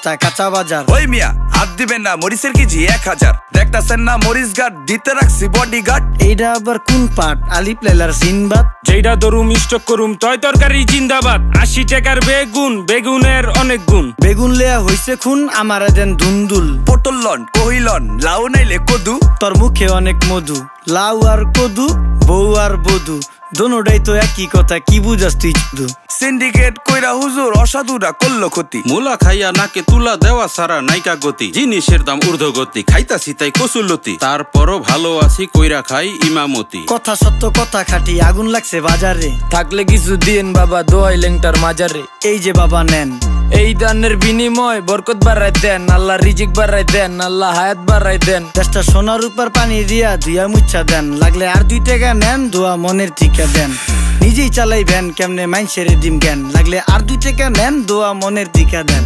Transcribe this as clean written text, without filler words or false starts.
10টা কাঁচা বাজার। ওই মিয়া হাত দিবেন না, মরিচের কেজি 1000। দেখতাছেন না মরিচ গার্ড দিতে রাখছি বডিগার্ড। এইটা আবার কোন পাট? আলিফ লাইলার সিনবাদ। যেইটা দরুম স্টক করুম তয় তরকারি জিন্দাবাদ। 80 টাকার বেগুন, বেগুনের অনেক গুণ। বেগুন লেয়া হইছে খুন, আমারে দেন ধুন্দুল। পটল লন, কহিলন, লাউ নাইলে কদু। তোর মুখে অনেক মধু, লাউ আর কদু, বউ আর বধু, দোনোটাই তো একই কথা, কি বুঝাস তুই শুধু? সিন্ডিকেট কইরা হুজুর অসাধুরা করলো ক্ষতি। মুলা খাইয়া নাকে তুলা দেওয়া সারা নাইকা গতি। জিনিসের দাম ঊর্ধ্বগতি, খাইতাছি তাই কসুলতি। তারপরও ভালো আছি কইরা খাই ইমামতি। কথা সত্য কথা খাঁটি, আগুন লাগছে বাজারে। থাকলে কিছু দিন বাবা, দোয়াই লেংটার মাজারে। এই যে বাবা নেন, এই দানের বিনিময় বরকত বাড়াই দেন, আল্লাহ রিজিক বাড়াই দেন, আল্লাহ হায়াত বাড়াই দেন। দেশটা সোনার উপর পানি দিয়া ধুইয়া মুচ্ছা দেন, লাগলে আর 2 টাকা নেন, দোয়া মনের ঠিকা দেন। নিজেই চালাই ভ্যান, কেমনে মাইনসেরে দিম জ্ঞান, লাগলে আর 2 টাকা নেন, দোয়া মনের ঠিকা দেন।